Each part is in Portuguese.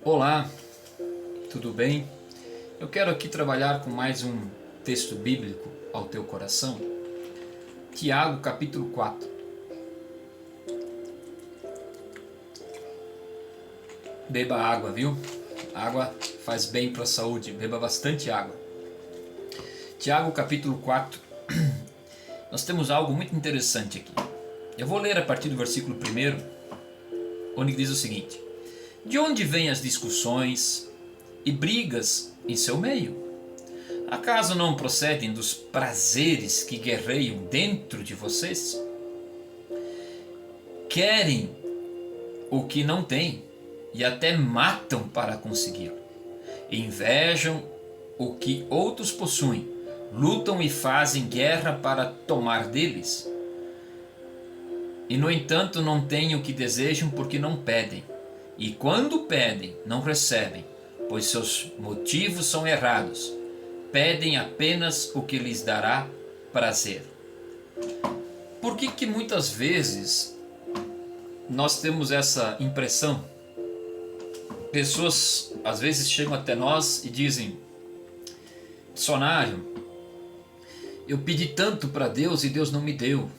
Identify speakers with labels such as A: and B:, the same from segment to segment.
A: Olá, tudo bem? Eu quero aqui trabalhar com mais um texto bíblico ao teu coração. Tiago capítulo 4. Beba água, viu? Água faz bem para a saúde, beba bastante água. Tiago capítulo 4. Nós temos algo muito interessante aqui. Eu vou ler a partir do versículo 1, onde diz o seguinte: de onde vêm as discussões e brigas em seu meio? Acaso não procedem dos prazeres que guerreiam dentro de vocês? Querem o que não têm e até matam para consegui-lo. Invejam o que outros possuem, lutam e fazem guerra para tomar deles. E no entanto não têm o que desejam porque não pedem. E quando pedem, não recebem, pois seus motivos são errados. Pedem apenas o que lhes dará prazer. Por que muitas vezes nós temos essa impressão? Pessoas às vezes chegam até nós e dizem: missionário, eu pedi tanto para Deus e Deus não me deu.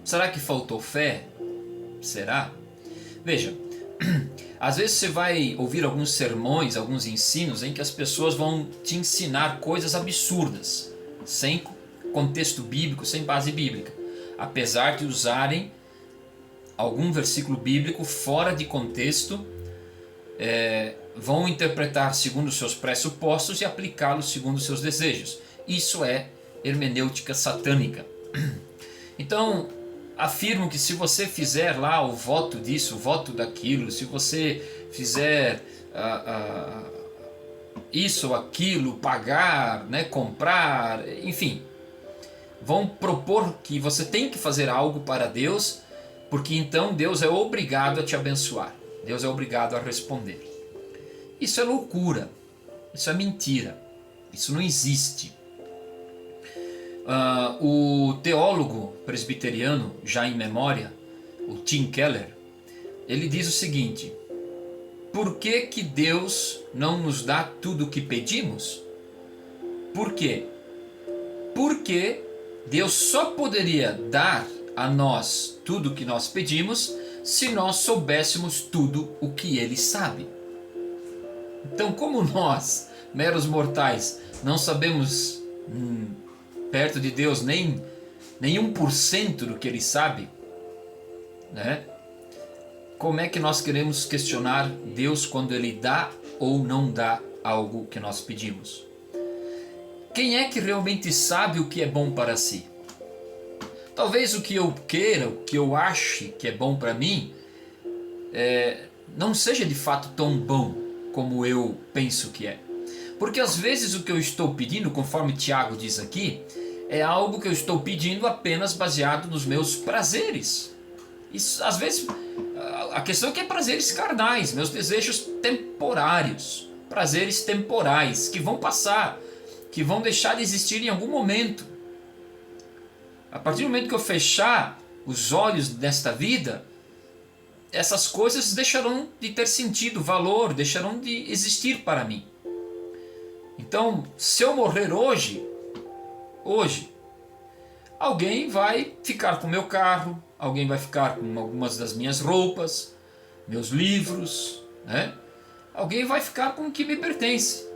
A: Será que faltou fé? Será? Veja, às vezes você vai ouvir alguns sermões, alguns ensinos em que as pessoas vão te ensinar coisas absurdas, sem contexto bíblico, sem base bíblica, apesar de usarem algum versículo bíblico fora de contexto, vão interpretar segundo os seus pressupostos e aplicá-los segundo os seus desejos. Isso é hermenêutica satânica. Então, afirmo que se você fizer lá o voto disso, o voto daquilo, se você fizer isso ou aquilo, pagar, né, comprar, enfim, vão propor que você tem que fazer algo para Deus, porque então Deus é obrigado a te abençoar, Deus é obrigado a responder. Isso é loucura, isso é mentira, isso não existe. O teólogo presbiteriano, já em memória, o Tim Keller, ele diz o seguinte: por que Deus não nos dá tudo o que pedimos? Por quê? Porque Deus só poderia dar a nós tudo o que nós pedimos se nós soubéssemos tudo o que Ele sabe. Então, como nós, meros mortais, não sabemos perto de Deus nem 1% do que Ele sabe, né? Como é que nós queremos questionar Deus quando Ele dá ou não dá algo que nós pedimos? Quem é que realmente sabe o que é bom para si? Talvez o que eu queira, o que eu ache que é bom para mim, não seja de fato tão bom como eu penso que é. Porque às vezes o que eu estou pedindo, conforme Tiago diz aqui, é algo que eu estou pedindo apenas baseado nos meus prazeres. Isso, às vezes, a questão é que é prazeres carnais, meus desejos temporários, prazeres temporais, que vão passar, que vão deixar de existir em algum momento. A partir do momento que eu fechar os olhos desta vida, essas coisas deixarão de ter sentido, valor, deixarão de existir para mim. Então, se eu morrer hoje, alguém vai ficar com o meu carro, alguém vai ficar com algumas das minhas roupas, meus livros, né? Alguém vai ficar com o que me pertence.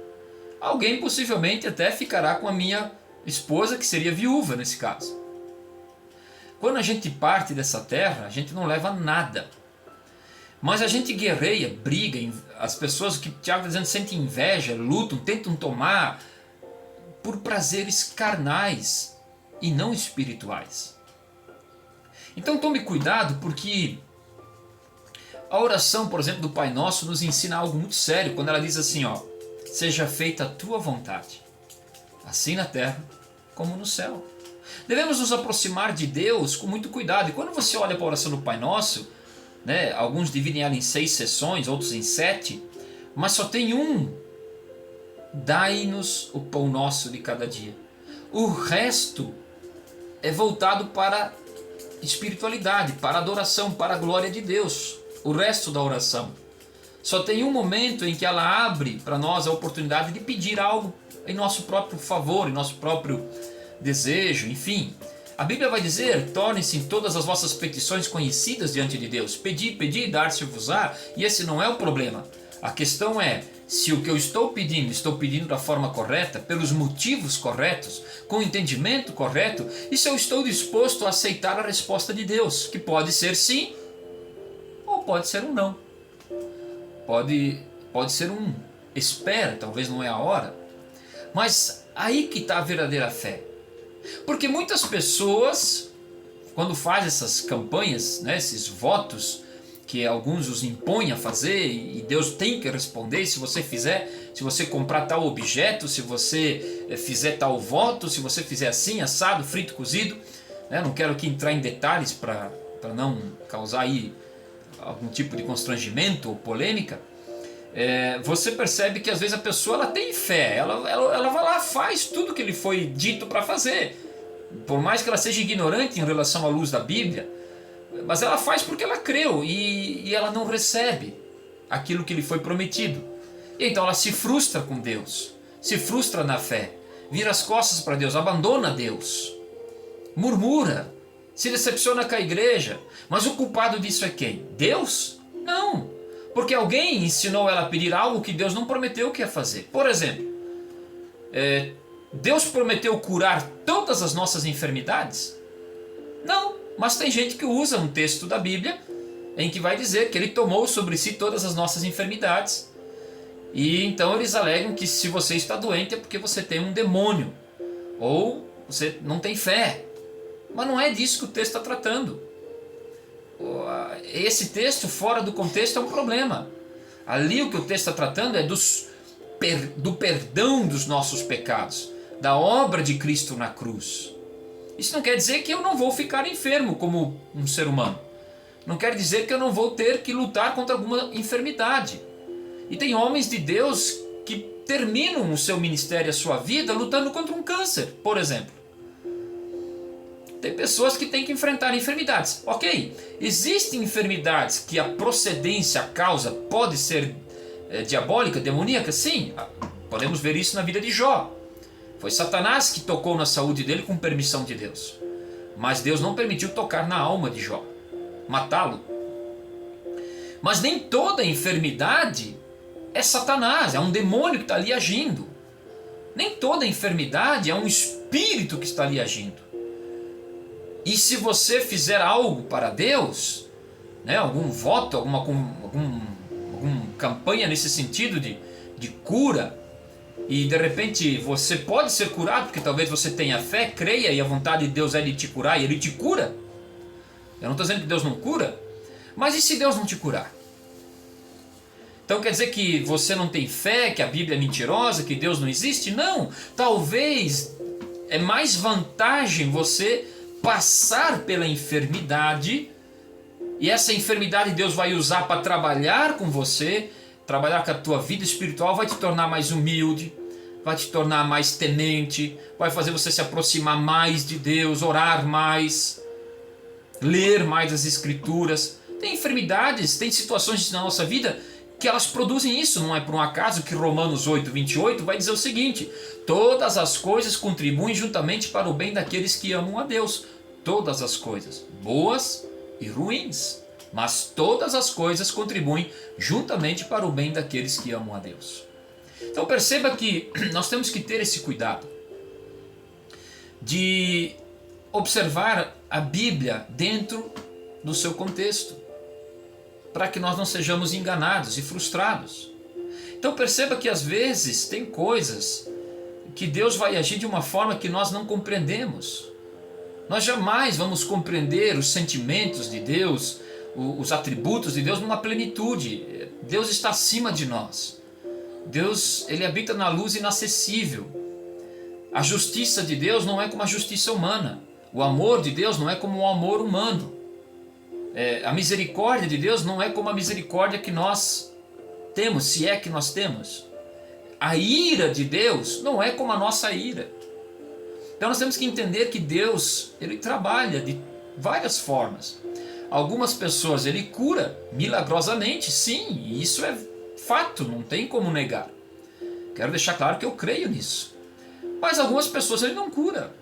A: Alguém possivelmente até ficará com a minha esposa, que seria viúva nesse caso. Quando a gente parte dessa terra, a gente não leva nada. Mas a gente guerreia, briga, as pessoas que Tiago está dizendo sentem inveja, lutam, tentam tomar por prazeres carnais e não espirituais. Então tome cuidado, porque a oração, por exemplo, do Pai Nosso nos ensina algo muito sério, quando ela diz assim, ó: seja feita a tua vontade, assim na terra como no céu. Devemos nos aproximar de Deus com muito cuidado. E quando você olha para a oração do Pai Nosso, né, alguns dividem ela em 6 sessões, outros em 7, mas só tem um: dai-nos o pão nosso de cada dia. O resto é voltado para espiritualidade, para adoração, para a glória de Deus. O resto da oração. Só tem um momento em que ela abre para nós a oportunidade de pedir algo em nosso próprio favor, em nosso próprio desejo, enfim. A Bíblia vai dizer: tornem-se todas as vossas petições conhecidas diante de Deus. Pedi, pedi, dar-se-vos-á. E esse não é o problema. A questão é, se o que eu estou pedindo da forma correta, pelos motivos corretos, com o entendimento correto, e se eu estou disposto a aceitar a resposta de Deus, que pode ser sim, ou pode ser um não. Pode ser um espera, talvez não é a hora. Mas aí que está a verdadeira fé. Porque muitas pessoas, quando fazem essas campanhas, né, esses votos, que alguns os impõem a fazer, e Deus tem que responder se você fizer, se você comprar tal objeto, se você fizer tal voto, se você fizer assim, assado, frito, cozido, né, não quero aqui entrar em detalhes para não causar aí algum tipo de constrangimento ou polêmica. Você percebe que às vezes a pessoa ela tem fé, ela vai lá, faz tudo que lhe foi dito para fazer, por mais que ela seja ignorante em relação à luz da Bíblia, mas ela faz porque ela creu e ela não recebe aquilo que lhe foi prometido. E então ela se frustra com Deus, se frustra na fé, vira as costas para Deus, abandona Deus, murmura, se decepciona com a igreja. Mas o culpado disso é quem? Deus? Não, porque alguém ensinou ela a pedir algo que Deus não prometeu que ia fazer. Por exemplo, Deus prometeu curar todas as nossas enfermidades? Não, mas tem gente que usa um texto da Bíblia em que vai dizer que Ele tomou sobre si todas as nossas enfermidades. E então eles alegam que se você está doente é porque você tem um demônio, ou você não tem fé. Mas não é disso que o texto está tratando. Esse texto fora do contexto é um problema. Ali o que o texto está tratando é do perdão dos nossos pecados, da obra de Cristo na cruz. Isso não quer dizer que eu não vou ficar enfermo como um ser humano. Não quer dizer que eu não vou ter que lutar contra alguma enfermidade. E tem homens de Deus que terminam o seu ministério, a sua vida, lutando contra um câncer, por exemplo. Tem pessoas que têm que enfrentar enfermidades. Ok, existem enfermidades que a procedência, a causa pode ser diabólica, demoníaca? Sim, podemos ver isso na vida de Jó. Foi Satanás que tocou na saúde dele com permissão de Deus. Mas Deus não permitiu tocar na alma de Jó, matá-lo. Mas nem toda enfermidade é Satanás, é um demônio que está ali agindo. Nem toda enfermidade é um espírito que está ali agindo. E se você fizer algo para Deus, né, algum voto, alguma campanha nesse sentido de cura, e de repente você pode ser curado, porque talvez você tenha fé, creia, e a vontade de Deus é de te curar, e Ele te cura. Eu não estou dizendo que Deus não cura, mas e se Deus não te curar? Então quer dizer que você não tem fé, que a Bíblia é mentirosa, que Deus não existe? Não, talvez é mais vantagem você passar pela enfermidade, e essa enfermidade Deus vai usar para trabalhar com você, trabalhar com a tua vida espiritual, vai te tornar mais humilde, vai te tornar mais temente, vai fazer você se aproximar mais de Deus, orar mais, ler mais as Escrituras. Tem enfermidades, tem situações na nossa vida que elas produzem isso. Não é por um acaso que Romanos 8:28 vai dizer o seguinte: todas as coisas contribuem juntamente para o bem daqueles que amam a Deus. Todas as coisas, boas e ruins, mas todas as coisas contribuem juntamente para o bem daqueles que amam a Deus. Então perceba que nós temos que ter esse cuidado de observar a Bíblia dentro do seu contexto, para que nós não sejamos enganados e frustrados. Então perceba que às vezes tem coisas que Deus vai agir de uma forma que nós não compreendemos. Nós jamais vamos compreender os sentimentos de Deus, os atributos de Deus numa plenitude. Deus está acima de nós. Deus, Ele habita na luz inacessível. A justiça de Deus não é como a justiça humana. O amor de Deus não é como o amor humano. A misericórdia de Deus não é como a misericórdia que nós temos, se é que nós temos. A ira de Deus não é como a nossa ira. Então nós temos que entender que Deus, Ele trabalha de várias formas. Algumas pessoas Ele cura milagrosamente, sim, e isso fato, não tem como negar. Quero deixar claro que eu creio nisso. Mas algumas pessoas ele não cura.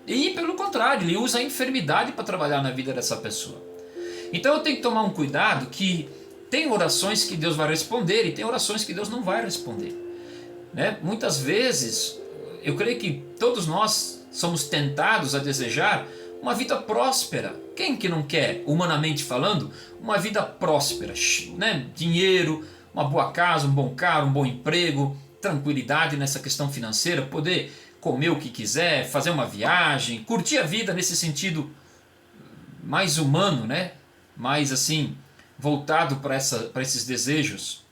A: E pelo contrário, ele usa a enfermidade para trabalhar na vida dessa pessoa. Então eu tenho que tomar um cuidado que tem orações que Deus vai responder e tem orações que Deus não vai responder. Né? Muitas vezes, eu creio que todos nós somos tentados a desejar uma vida próspera. Quem que não quer, humanamente falando, uma vida próspera? Né? Dinheiro, uma boa casa, um bom carro, um bom emprego, tranquilidade nessa questão financeira, poder comer o que quiser, fazer uma viagem, curtir a vida nesse sentido mais humano, né? Mais assim, voltado para esses desejos,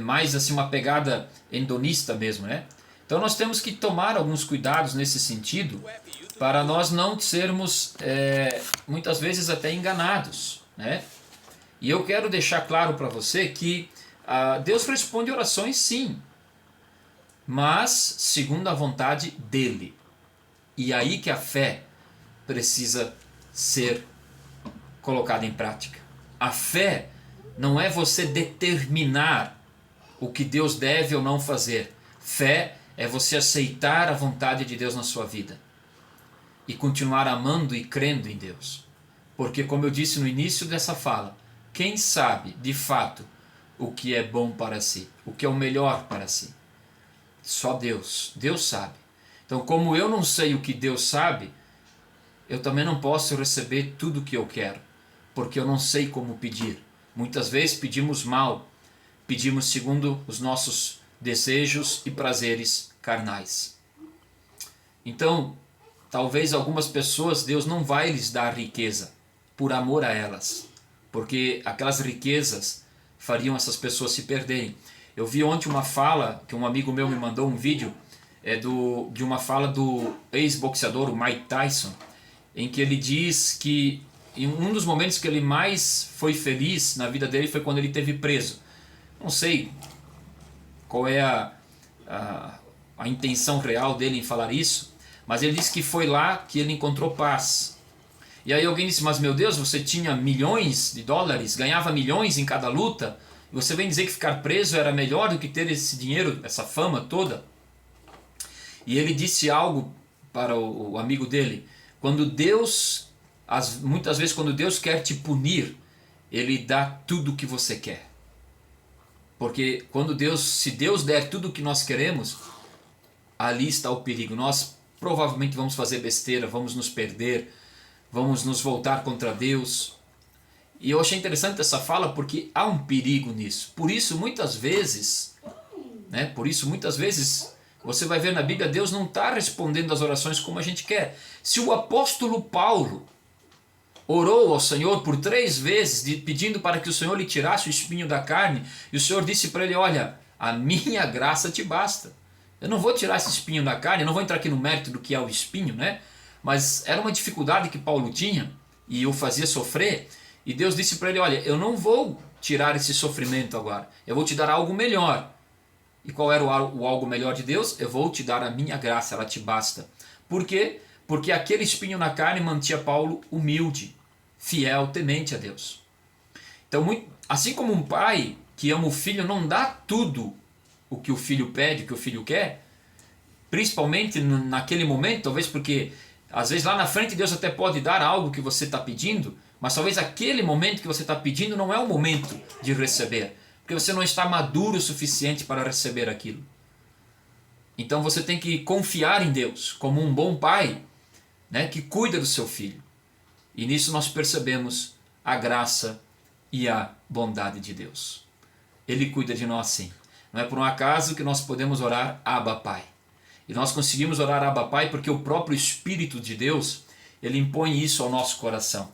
A: mais assim uma pegada hedonista mesmo, né? Então nós temos que tomar alguns cuidados nesse sentido para nós não sermos muitas vezes até enganados, né? E eu quero deixar claro para você que Deus responde orações sim, mas segundo a vontade dele. E aí que a fé precisa ser colocada em prática. A fé não é você determinar o que Deus deve ou não fazer. Fé é você aceitar a vontade de Deus na sua vida e continuar amando e crendo em Deus. Porque, como eu disse no início dessa fala, quem sabe de fato o que é bom para si, o que é o melhor para si? Só Deus. Deus sabe. Então, como eu não sei o que Deus sabe, eu também não posso receber tudo o que eu quero, porque eu não sei como pedir. Muitas vezes pedimos mal, pedimos segundo os nossos desejos e prazeres carnais. Então, talvez algumas pessoas Deus não vai lhes dar riqueza por amor a elas, porque aquelas riquezas fariam essas pessoas se perderem. Eu vi ontem uma fala, que um amigo meu me mandou um vídeo, de uma fala do ex-boxeador, o Mike Tyson, em que ele diz que em um dos momentos que ele mais foi feliz na vida dele foi quando ele esteve preso. Não sei qual é a intenção real dele em falar isso, mas ele disse que foi lá que ele encontrou paz. E aí alguém disse, mas meu Deus, você tinha milhões de dólares, ganhava milhões em cada luta, e você vem dizer que ficar preso era melhor do que ter esse dinheiro, essa fama toda? E ele disse algo para o amigo dele, quando Deus, muitas vezes quando Deus quer te punir, Ele dá tudo o que você quer. Porque se Deus der tudo o que nós queremos, ali está o perigo. Nós provavelmente vamos fazer besteira, vamos nos perder, vamos nos voltar contra Deus. E eu achei interessante essa fala porque há um perigo nisso. Por isso muitas vezes você vai ver na Bíblia, Deus não está respondendo as orações como a gente quer. Se o apóstolo Paulo orou ao Senhor por 3 vezes, pedindo para que o Senhor lhe tirasse o espinho da carne, e o Senhor disse para ele, olha, a minha graça te basta. Eu não vou tirar esse espinho da carne, eu não vou entrar aqui no mérito do que é o espinho, né? Mas era uma dificuldade que Paulo tinha, e o fazia sofrer, e Deus disse para ele, olha, eu não vou tirar esse sofrimento agora, eu vou te dar algo melhor. E qual era o algo melhor de Deus? Eu vou te dar a minha graça, ela te basta. Por quê? Porque aquele espinho na carne mantinha Paulo humilde, fiel, temente a Deus. Então, assim como um pai que ama o filho não dá tudo o que o filho pede, o que o filho quer, principalmente naquele momento, talvez porque às vezes lá na frente Deus até pode dar algo que você está pedindo, mas talvez aquele momento que você está pedindo não é o momento de receber, porque você não está maduro o suficiente para receber aquilo. Então você tem que confiar em Deus, como um bom pai, né, que cuida do seu filho. E nisso nós percebemos a graça e a bondade de Deus. Ele cuida de nós sim. Não é por um acaso que nós podemos orar Abba Pai. E nós conseguimos orar Abba Pai porque o próprio Espírito de Deus, ele impõe isso ao nosso coração.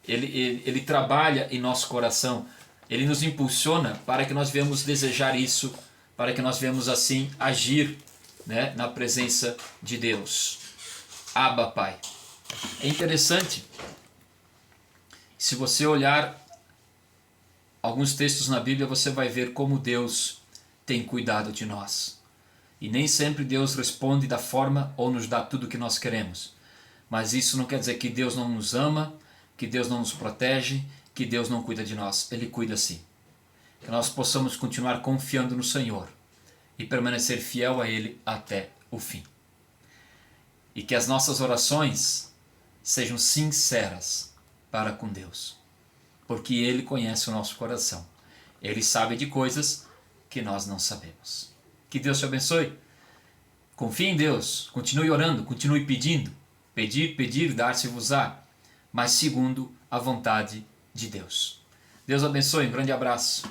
A: Ele trabalha em nosso coração. Ele nos impulsiona para que nós venhamos desejar isso, para que nós venhamos assim agir, né, na presença de Deus. Abba Pai. É interessante, se você olhar alguns textos na Bíblia, você vai ver como Deus tem cuidado de nós. E nem sempre Deus responde da forma ou nos dá tudo o que nós queremos. Mas isso não quer dizer que Deus não nos ama, que Deus não nos protege, que Deus não cuida de nós. Ele cuida sim. Que nós possamos continuar confiando no Senhor e permanecer fiel a Ele até o fim. E que as nossas orações sejam sinceras para com Deus, porque Ele conhece o nosso coração. Ele sabe de coisas que nós não sabemos. Que Deus te abençoe. Confie em Deus, continue orando, continue pedindo. Pedir, pedir, dar-se-vos-á, mas segundo a vontade de Deus. Deus abençoe, um grande abraço.